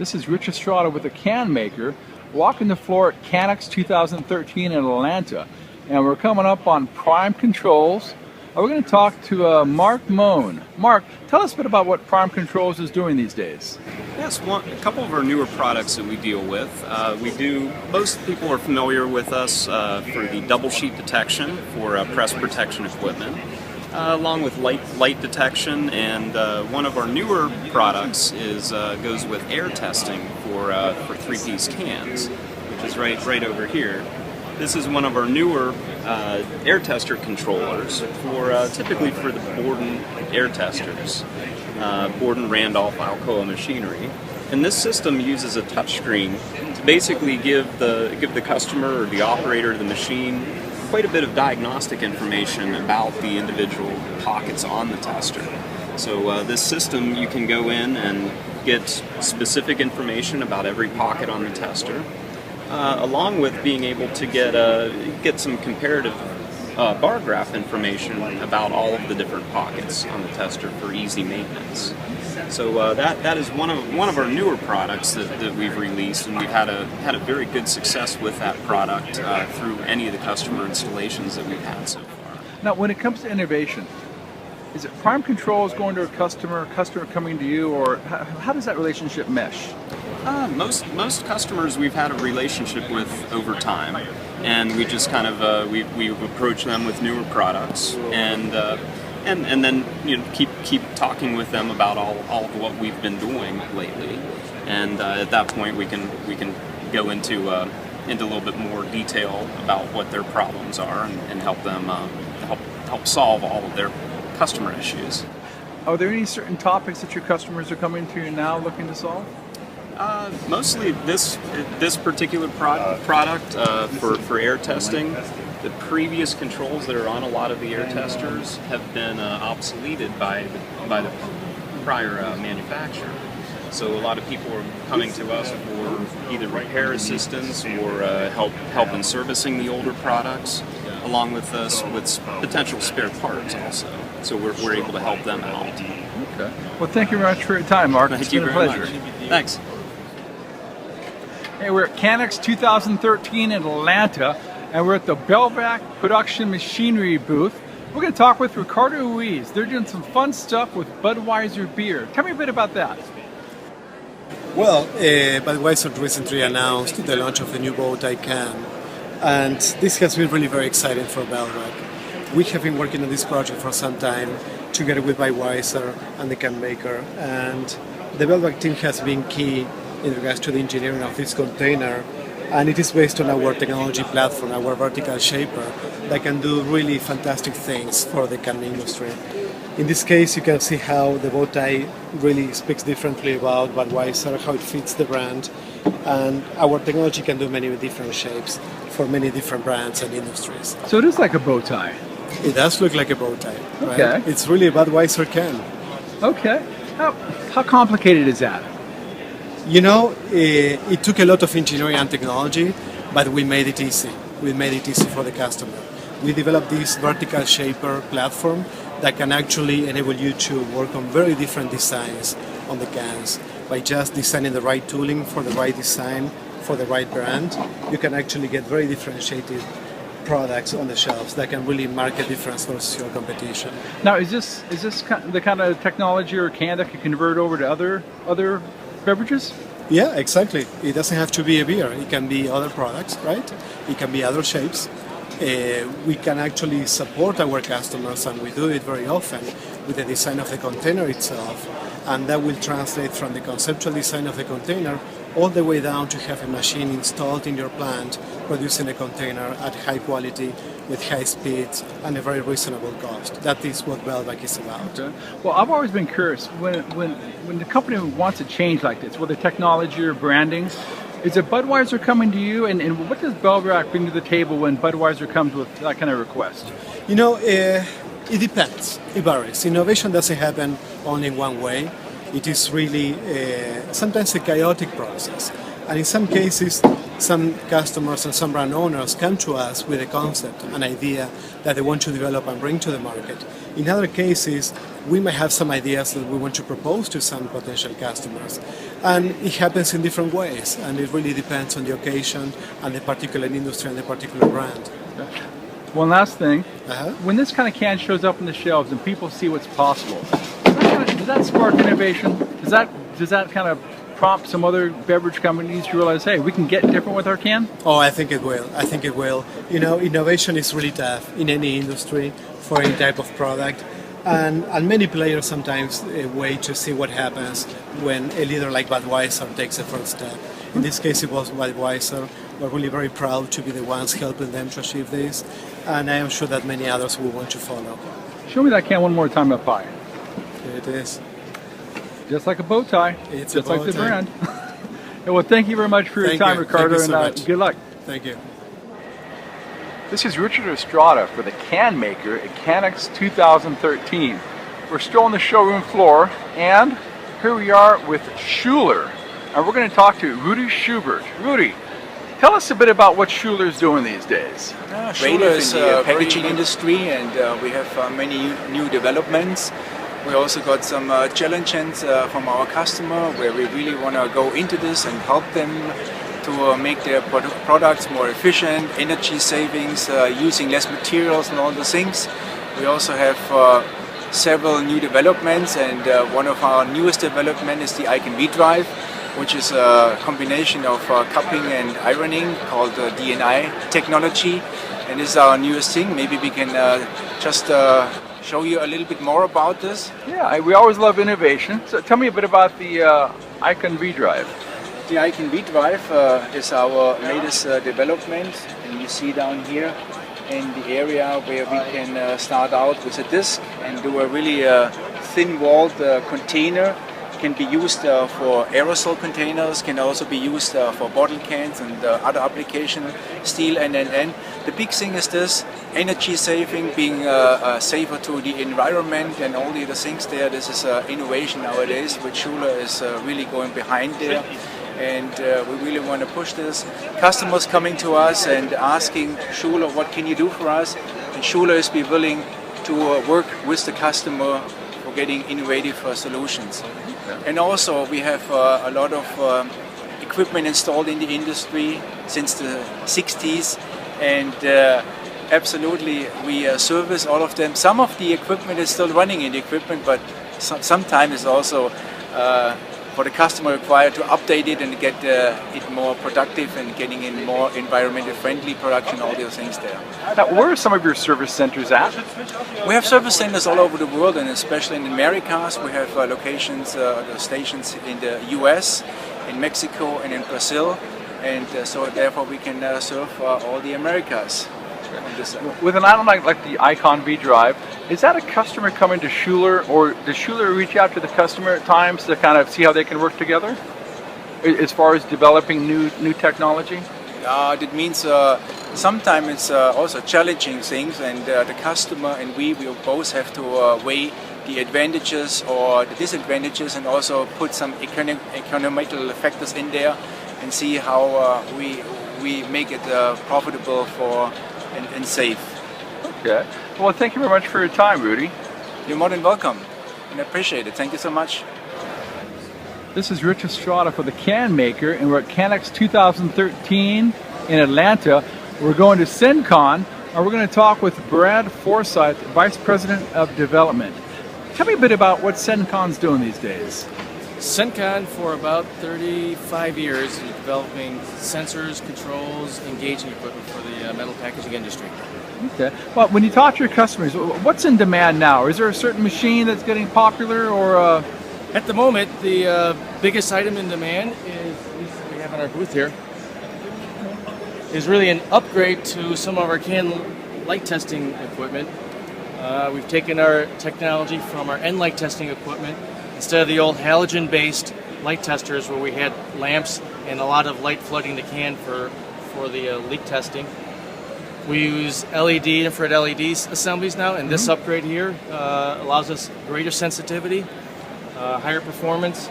This is Rich Estrada with the Can Maker, walking the floor at Cannex 2013 in Atlanta. And we're coming up on Prime Controls. We're going to talk to Mark Moan. Mark, tell us a bit about what Prime Controls is doing these days. Yes, a couple of our newer products that we deal with. Most people are familiar with us for the double sheet detection for press protection equipment, along with light detection, and one of our newer products goes with air testing for three-piece cans, which is right over here. This is one of our newer air tester controllers typically for the Borden air testers, Borden, Randolph, Alcoa machinery. And this system uses a touchscreen to basically give the customer or the operator of the machine quite a bit of diagnostic information about the individual pockets on the tester. So this system, you can go in and get specific information about every pocket on the tester, along with being able to get some comparative bar graph information about all of the different pockets on the tester for easy maintenance. So that is one of our newer products that we've released, and we've had a very good success with that product through any of the customer installations that we've had so far. Now, when it comes to innovation, is it Prime Controls going to a customer coming to you, or how does that relationship mesh? Most customers we've had a relationship with over time, and we just kind of we approach them with newer products, and then keep talking with them about all of what we've been doing lately, and at that point we can go into a little bit more detail about what their problems are and help them help solve all of their customer issues. Are there any certain topics that your customers are coming to you now looking to solve? Mostly this particular product for air testing. The previous controls that are on a lot of the air testers have been obsoleted by the prior manufacturer. So a lot of people are coming to us for either repair assistance or help in servicing the older products, along with potential spare parts also. So we're able to help them out. Okay. Well, thank you very much for your time, Mark. Thank you very much. Thanks. Hey, we're at Cannex 2013 in Atlanta, and we're at the Belvac Production Machinery booth. We're going to talk with Ricardo Ruiz. They're doing some fun stuff with Budweiser beer. Tell me a bit about that. Well, Budweiser recently announced the launch of the new Bowtie can, and this has been really very exciting for Belvac. We have been working on this project for some time together with Budweiser and the Can Maker, and the Belvac team has been key in regards to the engineering of this container, and it is based on our technology platform, our vertical shaper, that can do really fantastic things for the can industry. In this case, you can see how the Bowtie really speaks differently about Budweiser, how it fits the brand, and our technology can do many different shapes for many different brands and industries. So it is like a bow tie. It does look like a bow tie, right? Okay. It's really a Budweiser can. Okay. How complicated is that? You know, it took a lot of engineering and technology, but we made it easy. We made it easy for the customer. We developed this vertical shaper platform that can actually enable you to work on very different designs on the cans. By just designing the right tooling for the right design, for the right brand, you can actually get very differentiated products on the shelves that can really mark a difference versus your competition. Now, is this the kind of technology or can that can convert over to other beverages? Yeah, exactly. It doesn't have to be a beer. It can be other products, right? It can be other shapes. We can actually support our customers, and we do it very often, with the design of the container itself, and that will translate from the conceptual design of the container all the way down to have a machine installed in your plant producing a container at high quality with high speeds and a very reasonable cost. That is what Belvac is about. Okay. Well, I've always been curious, when the company wants a change like this, whether technology or branding, is it Budweiser coming to you, and what does Belvac bring to the table when Budweiser comes with that kind of request? You know, it depends. It varies. Innovation doesn't happen only in one way. It is really sometimes a chaotic process. And in some cases, some customers and some brand owners come to us with a concept, an idea that they want to develop and bring to the market. In other cases, we might have some ideas that we want to propose to some potential customers. And it happens in different ways, and it really depends on the occasion and the particular industry and the particular brand. One last thing, Uh-huh. when this kind of can shows up on the shelves and people see what's possible, does that spark innovation? Does that kind of prompt some other beverage companies to realize, hey, we can get different with our can? Oh, I think it will. I think it will. You know, innovation is really tough in any industry for any type of product. And many players sometimes wait to see what happens when a leader like Budweiser takes the first step. In this case, it was Budweiser. We're really very proud to be the ones helping them to achieve this. And I am sure that many others will want to follow. Show me that can one more time up high. Here it is. Just like a bow tie. It's just a bow like the tie. brand. Well, thank you very much for your Thank time, you. Ricardo, Thank you so and much. good luck. Thank you. This is Richard Estrada for the Can Maker at Cannex 2013. We're still on the showroom floor, and here we are with Schuler, and we're going to talk to Rudy Schubert. Rudy, tell us a bit about what Schuler's doing these days. Schuler is the packaging industry, and we have many new developments. We also got some challenges from our customer where we really want to go into this and help them to make their products more efficient, energy savings, using less materials and all the things. We also have several new developments, and one of our newest development is the Icon V-Drive, which is a combination of cupping and ironing called DNI technology. And this is our newest thing. Maybe we can just show you a little bit more about this. Yeah, we always love innovation. So tell me a bit about the Icon V-Drive. The Icon V-Drive is our latest development, and you see down here in the area where we can start out with a disc and do a really thin-walled container. Can be used for aerosol containers, can also be used for bottle cans and other applications, steel and. The big thing is this, energy saving, being safer to the environment and all the other things there. This is innovation nowadays, which Schuler is really going behind there. And we really want to push this. Customers coming to us and asking Schuler, what can you do for us? And Schuler is be willing to work with the customer for getting innovative solutions. And also we have a lot of equipment installed in the industry since the 60s, and absolutely we service all of them. Some of the equipment is still running in the equipment, but sometimes it's also for the customer required to update it and get it more productive and getting in more environmentally friendly production, all those things there. Now, where are some of your service centers at? We have service centers all over the world, and especially in the Americas. We have locations, stations in the US, in Mexico and in Brazil, and so therefore we can serve all the Americas. With an item like the Icon V-Drive, is that a customer coming to Schuler, or does Schuler reach out to the customer at times to kind of see how they can work together as far as developing new technology? That means sometimes it's also challenging things, and the customer and we both have to weigh the advantages or the disadvantages, and also put some economical factors in there and see how we make it profitable for and safe. Okay. Well, thank you very much for your time, Rudy. You're more than welcome, and I appreciate it. Thank you so much. This is Rich Estrada for the Can Maker, and we're at Cannex 2013 in Atlanta. We're going to CenCon, and we're going to talk with Brad Forsyth, Vice President of Development. Tell me a bit about what CenCon's doing these days. CenCon for about 35 years is developing sensors, controls, engaging equipment for the metal packaging industry. Okay. Well, when you talk to your customers, what's in demand now? Is there a certain machine that's getting popular, or? At the moment, the biggest item in demand is we have in our booth here, is really an upgrade to some of our can light testing equipment. We've taken our technology from our end light testing equipment. Instead of the old halogen-based light testers where we had lamps and a lot of light flooding the can for the leak testing, we use infrared LED assemblies now, and this upgrade here allows us greater sensitivity, higher performance,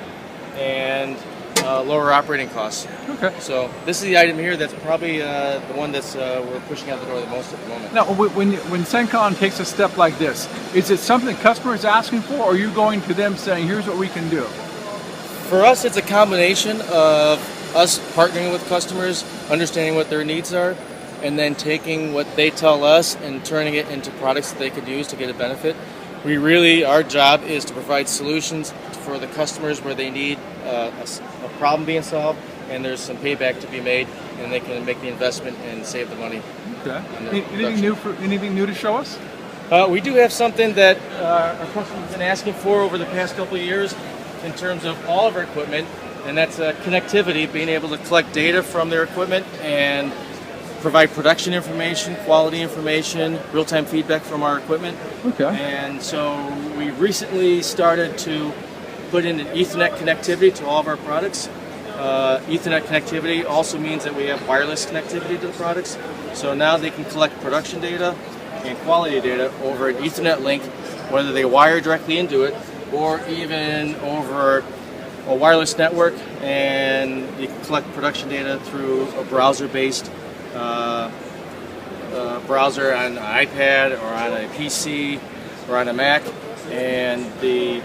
and lower operating costs. Okay. So this is the item here that's probably the one that's we're pushing out the door the most at the moment. Now, when CenCon takes a step like this, is it something the customer is asking for, or are you going to them saying, here's what we can do? For us, it's a combination of us partnering with customers, understanding what their needs are, and then taking what they tell us and turning it into products that they could use to get a benefit. Our job is to provide solutions for the customers where they need a problem being solved, and there's some payback to be made, and they can make the investment and save the money. Okay. Anything new to show us? We do have something that our customers have been asking for over the past couple of years in terms of all of our equipment, and that's connectivity, being able to collect data from their equipment and provide production information, quality information, real-time feedback from our equipment. Okay. And so we recently started to put in an Ethernet connectivity to all of our products. Ethernet connectivity also means that we have wireless connectivity to the products. So now they can collect production data and quality data over an Ethernet link, whether they wire directly into it or even over a wireless network, and you can collect production data through a browser-based browser on an iPad or on a PC or on a Mac, and the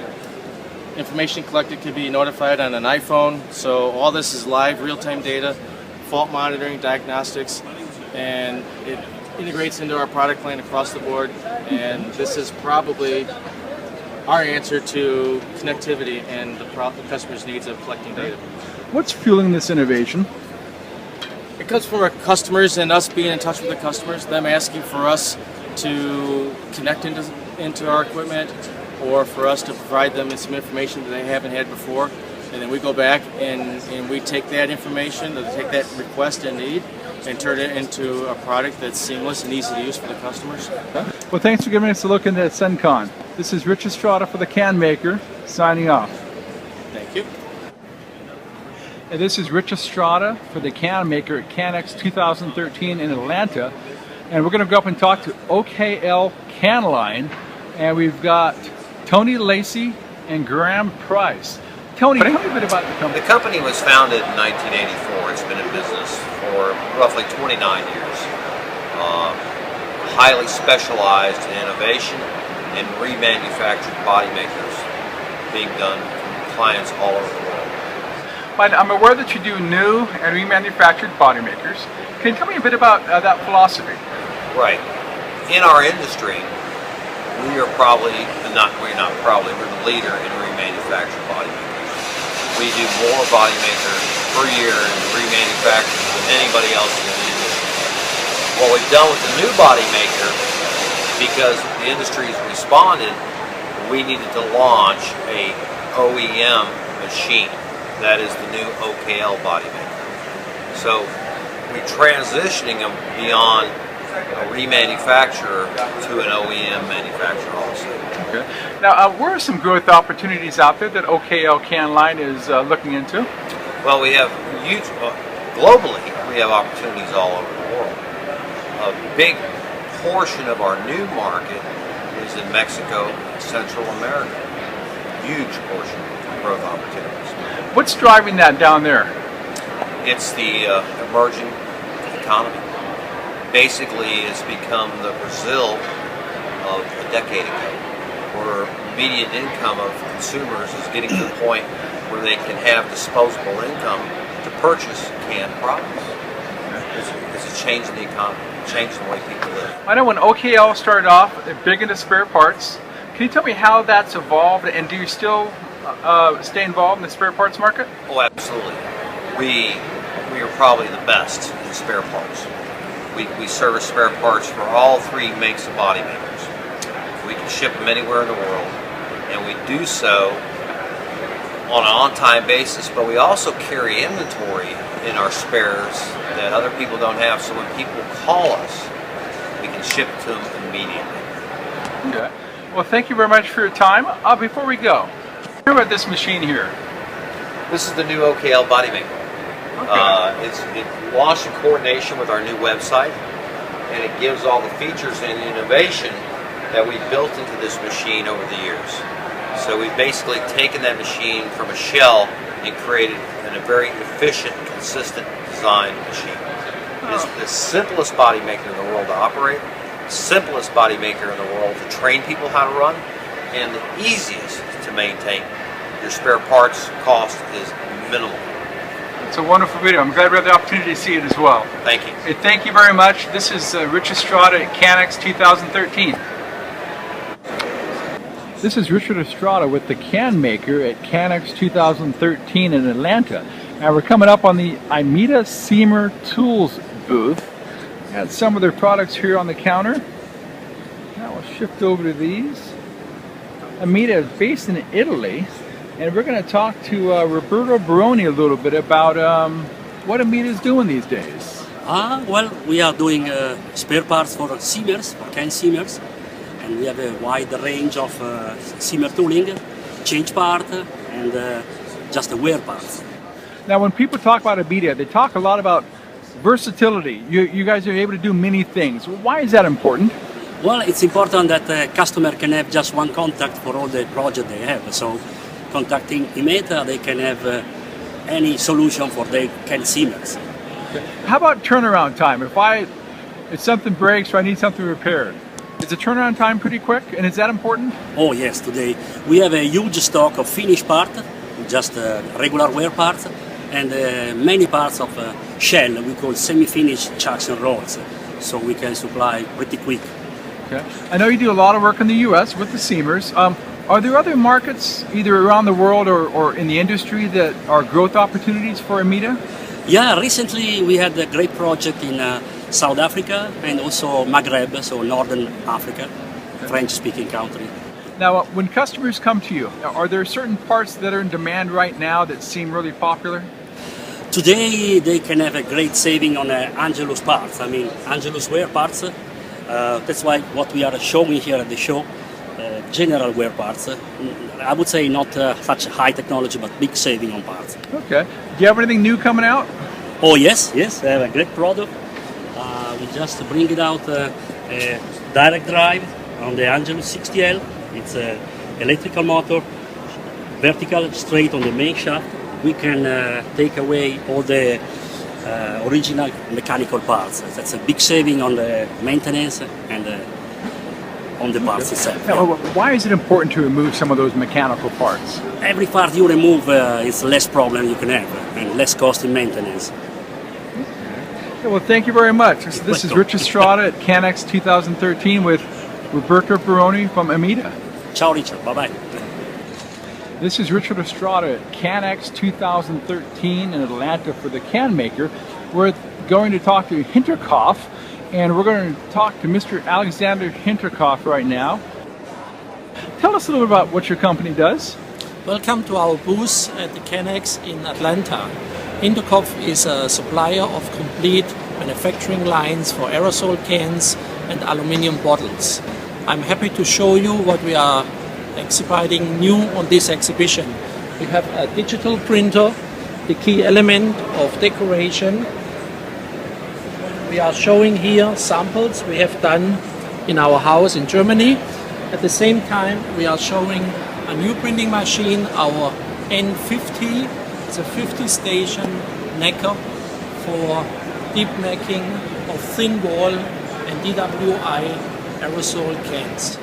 information collected could be notified on an iPhone. So all this is live, real-time data, fault monitoring, diagnostics, and it integrates into our product line across the board. And this is probably our answer to connectivity and the customer's needs of collecting data. What's fueling this innovation? It comes from our customers and us being in touch with the customers, them asking for us to connect into our equipment, or for us to provide them some information that they haven't had before. And then we go back and we take that information, take that request and need, and turn it into a product that's seamless and easy to use for the customers. Well, thanks for giving us a look into CenCon. This is Rich Estrada for the Can Maker, signing off. Thank you. And this is Rich Estrada for the Can Maker at Cannex 2013 in Atlanta. And we're going to go up and talk to OKL Can Line. And we've got Tony Lacey and Graham Price. Tony, tell me a bit about the company. The company was founded in 1984. It's been in business for roughly 29 years. Highly specialized in innovation and remanufactured body makers being done from clients all over the world. I'm aware that you do new and remanufactured body makers. Can you tell me a bit about that philosophy? Right. In our industry, we're the leader in remanufactured body makers. We do more body makers per year in remanufacturing than anybody else in the industry. What we've done with the new body maker, because the industry has responded, we needed to launch a OEM machine. That is the new OKL body maker. So we're transitioning them beyond a remanufacturer to an OEM manufacturer also. Okay. Now, where are some growth opportunities out there that OKL Can Line is looking into? Well, we have huge, globally, we have opportunities all over the world. A big portion of our new market is in Mexico and Central America. Huge portion of growth opportunities. What's driving that down there? It's the emerging economy. Basically, it's become the Brazil of a decade ago, where median income of consumers is getting to the point where they can have disposable income to purchase canned products. It's a change in the economy, changing the way people live. I know when OKL started off, they're big into spare parts. Can you tell me how that's evolved, and do you still stay involved in the spare parts market? Oh, absolutely. We are probably the best in spare parts. We service spare parts for all three makes of body makers. We can ship them anywhere in the world, and we do so on an on-time basis, but we also carry inventory in our spares that other people don't have, so when people call us, we can ship to them immediately. Okay. Well, thank you very much for your time. Before we go, hear about this machine here. This is the new OKL body maker. Okay. It launched in coordination with our new website, and it gives all the features and innovation that we built into this machine over the years. So we've basically taken that machine from a shell and created in a very efficient, consistent design machine. It is the simplest body maker in the world to operate, simplest body maker in the world to train people how to run, and the easiest to maintain. Your spare parts cost is minimal. It's a wonderful video. I'm glad we have the opportunity to see it as well. Thank you. Hey, thank you very much. This is Rich Estrada at Cannex 2013. This is Richard Estrada with the Can Maker at Cannex 2013 in Atlanta. And we're coming up on the Imita Seamer Tools booth. Got some of their products here on the counter. Now we'll shift over to these. Imita is based in Italy, and we're going to talk to Roberto Baroni a little bit about what Imita is doing these days. Well, we are doing spare parts for seamers, for can seamers, and we have a wide range of seamer tooling, change part, and just wear parts. Now, when people talk about Imita, they talk a lot about versatility. You guys are able to do many things. Why is that important? Well, it's important that the customer can have just one contact for all the project they have. So, contacting Imita, they can have any solution for their can seamers. How about turnaround time? If something breaks or I need something repaired, is the turnaround time pretty quick, and is that important? Oh yes, today we have a huge stock of finished parts, just regular wear parts, and many parts of shell, we call semi-finished chucks and rolls, so we can supply pretty quick. Okay. I know you do a lot of work in the U.S. with the seamers. Are there other markets, either around the world or in the industry, that are growth opportunities for Imita? Yeah, recently we had a great project in South Africa and also Maghreb, so Northern Africa, French-speaking country. Now, when customers come to you, are there certain parts that are in demand right now that seem really popular? Today they can have a great saving on Angelus parts, Angelus wear parts. That's why what we are showing here at the show, general wear parts. I would say not such high technology, but big saving on parts. Okay. Do you have anything new coming out? Oh yes, I have a great product. We just bring it out a direct drive on the Angelus 60L. It's an electrical motor, vertical, straight on the main shaft. We can take away all the original mechanical parts. That's a big saving on the maintenance and on the parts itself. Now, why is it important to remove some of those mechanical parts? Every part you remove is less problem you can have and less cost in maintenance. Okay, well, thank you very much. This is Rich Estrada at Cannex 2013 with Roberto Baroni from Imita. Ciao, Richard. Bye-bye. This is Richard Estrada at Cannex 2013 in Atlanta for the Can Maker. We're going to talk to Hinterkopf, and we're going to talk to Mr. Alexander Hinterkopf right now. Tell us a little bit about what your company does. Welcome to our booth at the Cannex in Atlanta. Hinterkopf is a supplier of complete manufacturing lines for aerosol cans and aluminium bottles. I'm happy to show you what we are exhibiting new on this exhibition. We have a digital printer, the key element of decoration. We are showing here samples we have done in our house in Germany. At the same time, we are showing a new printing machine, our N50. It's a 50-station necker for deep necking of thin wall and DWI aerosol cans.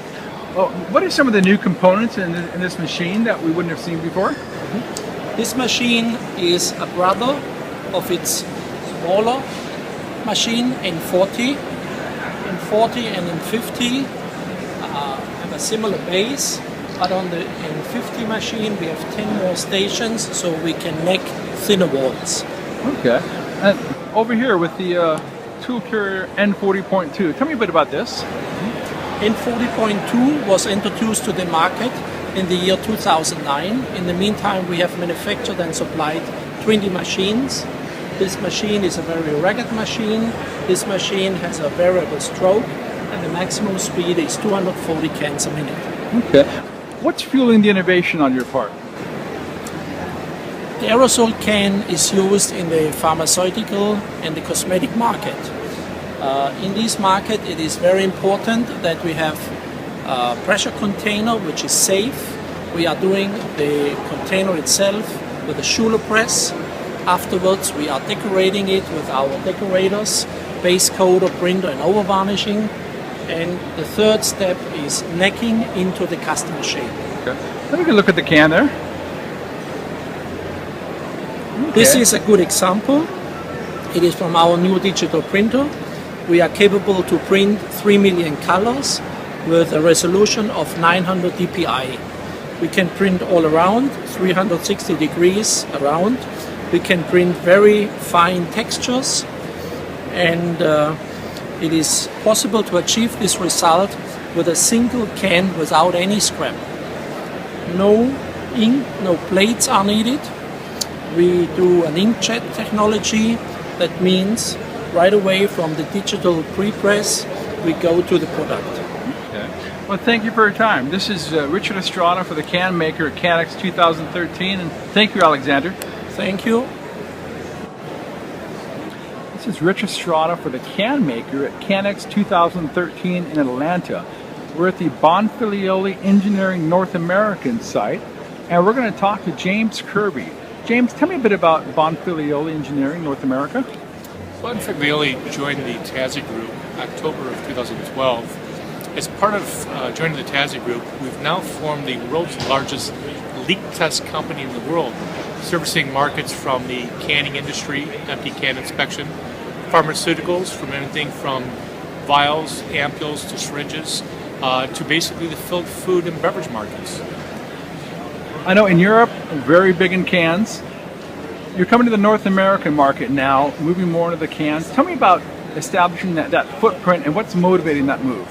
Well, what are some of the new components in this machine that we wouldn't have seen before? This machine is a brother of its smaller machine N40. N40 and N50 have a similar base, but on the N50 machine we have 10 more stations, so we can neck thinner walls. Okay. And over here with the tool carrier N40.2, tell me a bit about this. N40.2 was introduced to the market in the year 2009. In the meantime, we have manufactured and supplied 20 machines. This machine is a very rugged machine. This machine has a variable stroke, and the maximum speed is 240 cans a minute. Okay. What's fueling the innovation on your part? The aerosol can is used in the pharmaceutical and the cosmetic market. In this market, it is very important that we have a pressure container which is safe. We are doing the container itself with a Schuler press. Afterwards, we are decorating it with our decorators, base coater, printer, and over varnishing. And the third step is necking into the customer shape. Okay. Let me look at the can there. This is a good example. It is from our new digital printer. We are capable to print 3 million colors with a resolution of 900 dpi. We can print all around, 360 degrees around. We can print very fine textures, and it is possible to achieve this result with a single can without any scrap. No ink, no plates are needed. We do an inkjet technology. That means right away from the digital pre-press, we go to the product. Okay. Well, thank you for your time. This is Richard Estrada for the can maker at Cannex 2013, and thank you, Alexander. Thank you. This is Rich Estrada for the can maker at Cannex 2013 in Atlanta. We're at the Bonfilioli Engineering North American site, and we're going to talk to James Kirby. James, tell me a bit about Bonfilioli Engineering North America. Bonfilioli joined the TASI Group October of 2012. As part of joining the TASI Group, we've now formed the world's largest leak test company in the world, servicing markets from the canning industry, empty can inspection, pharmaceuticals, from anything from vials, ampules to syringes, to basically the filled food and beverage markets. I know in Europe, very big in cans. You're coming to the North American market now, moving more into the cans. Tell me about establishing that footprint and what's motivating that move.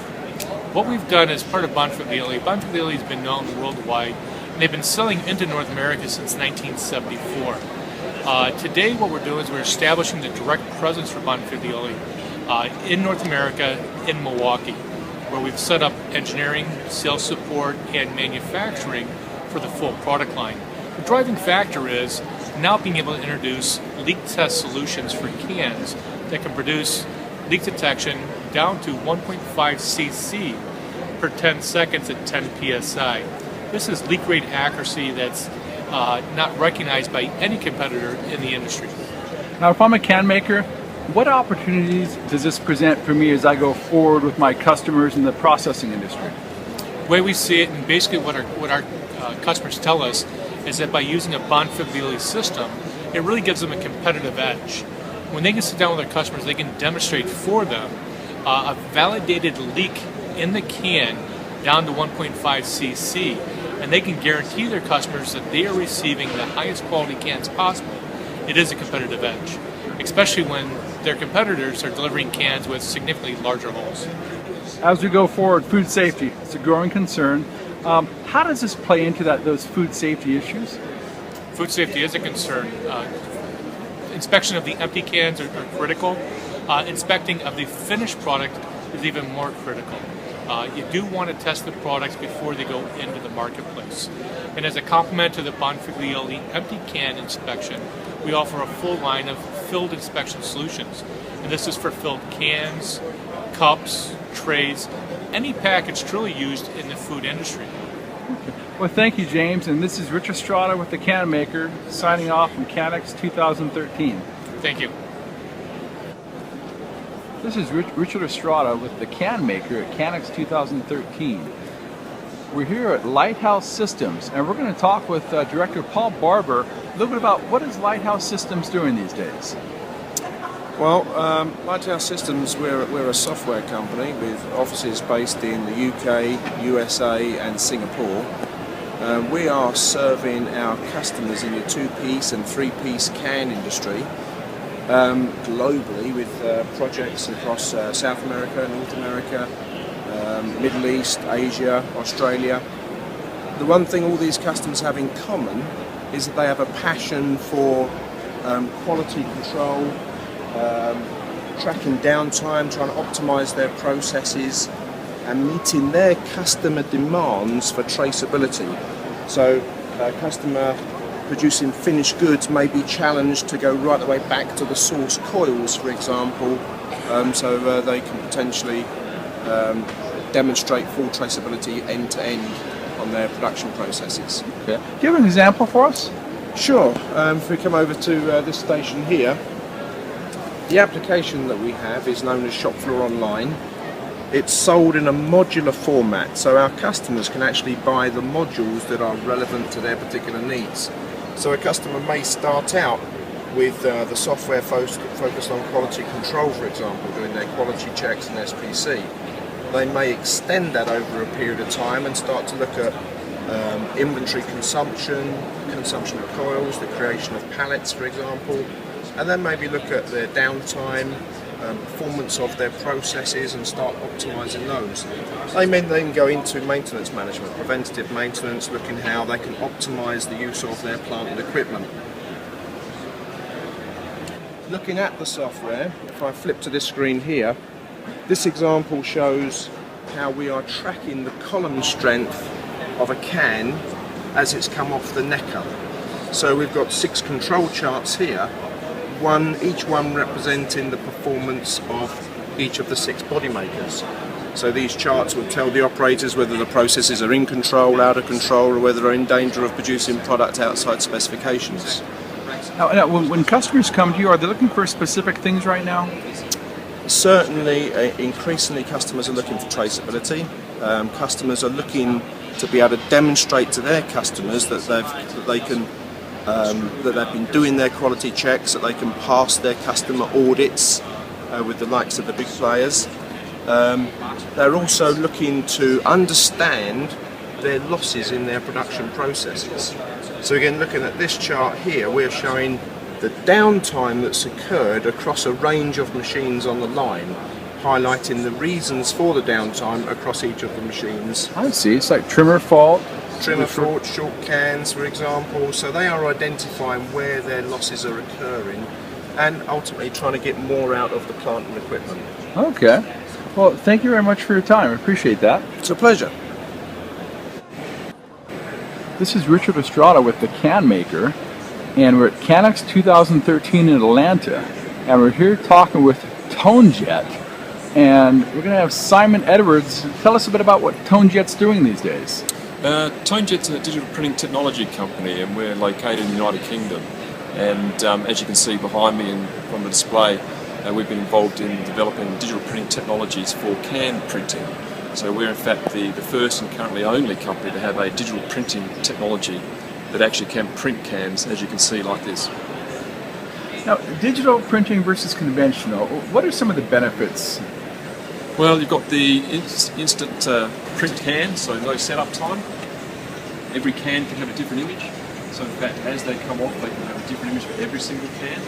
What we've done as part of Bonfilioli has been known worldwide, and they've been selling into North America since 1974. Today what we're doing is we're establishing the direct presence for Bonfilioli in North America, in Milwaukee, where we've set up engineering, sales support, and manufacturing for the full product line. The driving factor is now being able to introduce leak test solutions for cans that can produce leak detection down to 1.5 cc per 10 seconds at 10 psi. This is leak rate accuracy that's not recognized by any competitor in the industry. Now, if I'm a can maker, what opportunities does this present for me as I go forward with my customers in the processing industry? The way we see it, and basically what our customers tell us, is that by using a Bonfilioli system, it really gives them a competitive edge. When they can sit down with their customers, they can demonstrate for them a validated leak in the can down to 1.5 cc, and they can guarantee their customers that they are receiving the highest quality cans possible. It is a competitive edge, especially when their competitors are delivering cans with significantly larger holes. As we go forward, food safety, it's a growing concern. How does this play into those food safety issues? Food safety is a concern. Inspection of the empty cans are critical. Inspecting of the finished product is even more critical. You do want to test the products before they go into the marketplace. And as a complement to the Bonfilioli empty can inspection, we offer a full line of filled inspection solutions. And this is for filled cans, cups, trays, any package truly used in the food industry. Well, thank you, James. And this is Rich Estrada with the Can Maker, signing off from Cannex 2013. Thank you. This is Richard Estrada with the Can Maker at Cannex 2013. We're here at Lighthouse Systems, and we're going to talk with Director Paul Barber a little bit about what is Lighthouse Systems doing these days. Well, Lighthouse Systems, we're a software company with offices based in the UK, USA and Singapore. We are serving our customers in the two-piece and three-piece can industry globally with projects across South America, North America, Middle East, Asia, Australia. The one thing all these customers have in common is that they have a passion for quality control, tracking downtime, trying to optimize their processes and meeting their customer demands for traceability. So a customer producing finished goods may be challenged to go right the way back to the source coils, for example, so they can potentially demonstrate full traceability end to end on their production processes. Okay. Do you have an example for us? Sure. If we come over to this station here, the application that we have is known as Shop Floor Online. It's sold in a modular format, so our customers can actually buy the modules that are relevant to their particular needs. So a customer may start out with the software focused on quality control, for example, doing their quality checks and SPC. They may extend that over a period of time and start to look at inventory consumption of coils, the creation of pallets, for example, and then maybe look at their downtime, performance of their processes, and start optimizing those. They may then go into maintenance management, preventative maintenance, looking how they can optimize the use of their plant and equipment. Looking at the software, if I flip to this screen here, this example shows how we are tracking the column strength of a can as it's come off the necker. So we've got 6 control charts here, each one representing the performance of each of the 6 body makers. So these charts will tell the operators whether the processes are in control, out of control, or whether they're in danger of producing product outside specifications. Now, when customers come to you, are they looking for specific things right now? Certainly, increasingly customers are looking for traceability. Customers are looking to be able to demonstrate to their customers that they've been doing their quality checks, that they can pass their customer audits with the likes of the big players. They're also looking to understand their losses in their production processes. So again, looking at this chart here, we're showing the downtime that's occurred across a range of machines on the line, highlighting the reasons for the downtime across each of the machines. I see. It's like trimmer fault. Trimmer fault, short cans, for example. So they are identifying where their losses are occurring and ultimately trying to get more out of the plant and equipment. Okay. Well, thank you very much for your time. I appreciate that. It's a pleasure. This is Richard Estrada with the Can Maker, and we're at Cannex 2013 in Atlanta, and we're here talking with ToneJet, and we're going to have Simon Edwards tell us a bit about what ToneJet's doing these days. ToneJet's a digital printing technology company, and we're located in the United Kingdom. And as you can see behind me and from the display, we've been involved in developing digital printing technologies for can printing. So we're in fact the first and currently only company to have a digital printing technology that actually can print cans, as you can see, like this. Now, digital printing versus conventional, what are some of the benefits? Well, you've got the instant print can, so no setup time. Every can can have a different image. So in fact, as they come off, they can have a different image for every single can.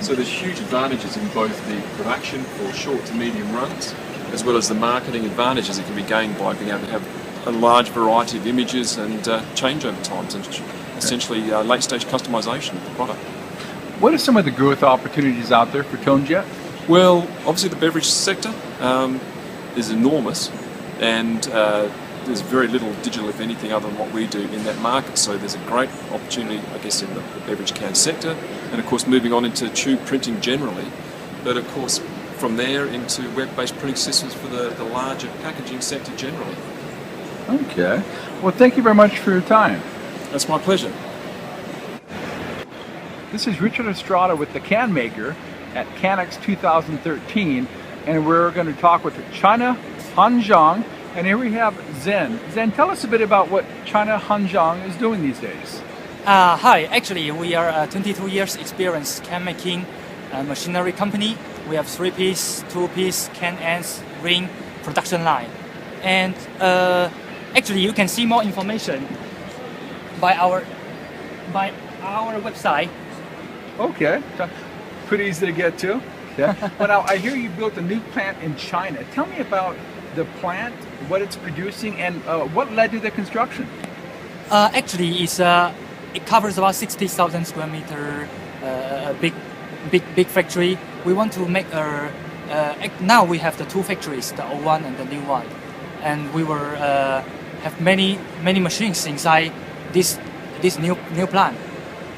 So there's huge advantages in both the production for short to medium runs, as well as the marketing advantages that can be gained by being able to have a large variety of images and changeover times and essentially late-stage customization of the product. What are some of the growth opportunities out there for ToneJet? Well, obviously the beverage sector is enormous, and there's very little digital, if anything, other than what we do in that market. So there's a great opportunity, I guess, in the beverage can sector, and of course moving on into tube printing generally. But of course, from there into web-based printing systems for the larger packaging sector generally. Okay. Well, thank you very much for your time. That's my pleasure. This is Richard Estrada with the Can Maker at Cannex 2013, and we're going to talk with China Hanjiang, and here we have Zen. Zen, tell us a bit about what China Hanjiang is doing these days. Hi, actually we are a 22 years experienced can making machinery company. We have 3-piece, 2-piece, can ends, ring production line. And actually you can see more information by our website. Okay, pretty easy to get to. Yeah. Well, now I hear you built a new plant in China. Tell me about the plant, what it's producing, and what led to the construction. Actually, it covers about 60,000 square meter, big factory. We want to make now we have the 2 factories, the old one and the new one, and we will have many machines inside this new plant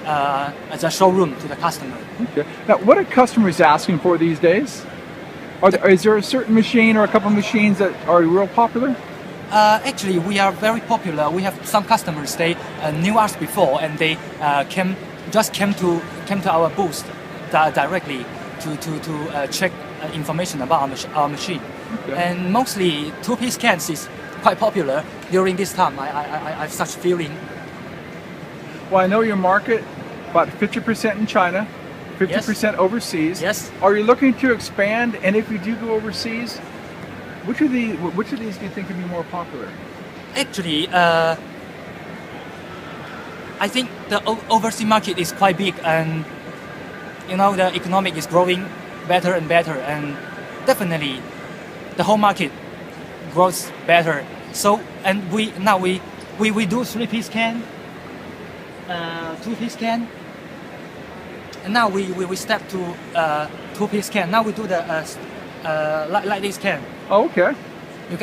as a showroom to the customer. Okay. Now, what are customers asking for these days? Is there a certain machine or a couple of machines that are real popular? Actually, we are very popular. We have some customers. They knew us before, and they came to our booth directly to check information about our machine. Okay. And mostly two-piece cans is quite popular during this time. I have such feeling. Well, I know your market about 50% in China, 50% overseas. Yes. Are you looking to expand? And if you do go overseas, which of these do you think would be more popular? Actually, I think the overseas market is quite big, and the economic is growing better and better, and definitely the whole market grows better. So, and we do three-piece can, two-piece can, and now we step to two-piece can. Now we do the like this can. Oh, okay.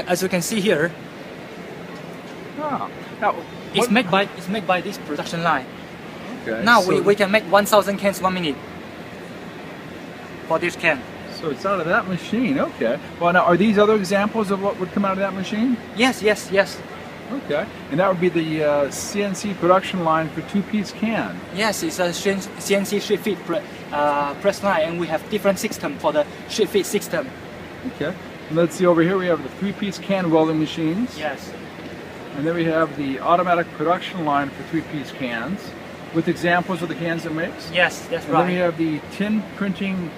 As you can see here, Ah. Now, it's made by this production line. okay. Now so, we can make 1,000 cans 1 minute for this can. So it's out of that machine. Okay. Well, now are these other examples of what would come out of that machine? Yes. Okay. And that would be the CNC production line for two-piece can. Yes, it's a CNC sheet feed press line, and we have different system for the sheet feed system. Okay. And let's see, over here we have the three-piece can welding machines. Yes. And then we have the automatic production line for three-piece cans with examples of the cans it makes. Yes, that's And right. then we have the tin printing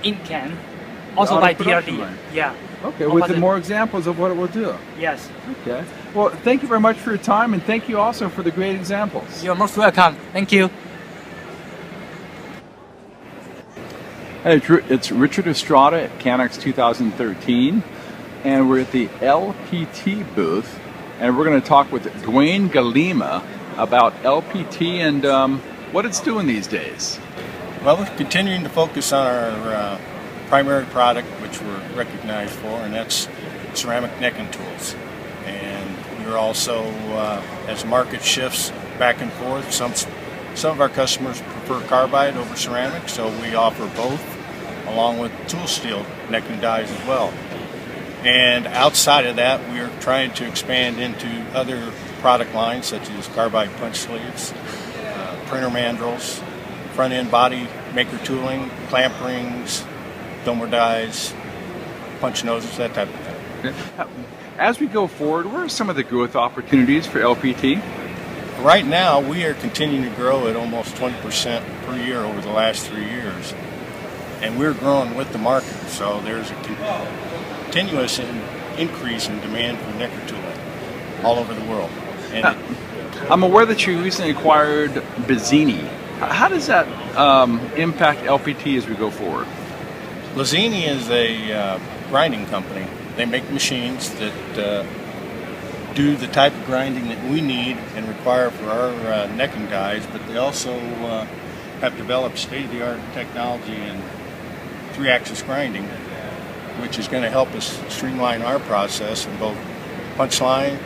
Ink can, also by production DRD. line. Yeah. Okay, How with about the the- more examples of what it will do. Yes. Okay. Well, thank you very much for your time, and thank you also for the great examples. You're most welcome. Thank you. Hey, it's Richard Estrada at Cannex 2013, and we're at the LPT booth, and we're going to talk with Dwayne Galima about LPT and what it's doing these days. Well, we're continuing to focus on our primary product, which we're recognized for, and that's ceramic necking tools. And we're also, as the market shifts back and forth, some of our customers prefer carbide over ceramic, so we offer both, along with tool steel necking dies as well. And outside of that, we are trying to expand into other product lines such as carbide punch sleeves, printer mandrels, front-end body maker tooling, clamp rings, domer dies, punch noses, that type of thing. As we go forward, what are some of the growth opportunities for LPT? Right now, we are continuing to grow at almost 20% per year over the last 3 years. And we're growing with the market, so there's a continuous increase in demand for necker tooling all over the world. And I'm aware that you recently acquired Bazzini. How does that impact LPT as we go forward? Bazzini is a grinding company. They make machines that do the type of grinding that we need and require for our necking dies, but they also have developed state-of-the-art technology in 3-axis grinding, which is going to help us streamline our process in both punch line,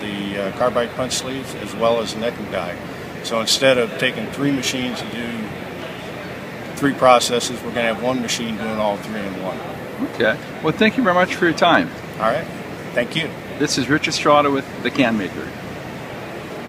the carbide punch sleeves, as well as necking die. So instead of taking 3 machines to do 3 processes, we're going to have 1 machine doing all 3 in one. Okay. Well, thank you very much for your time. All right. Thank you. This is Richard Estrada with The Can Maker.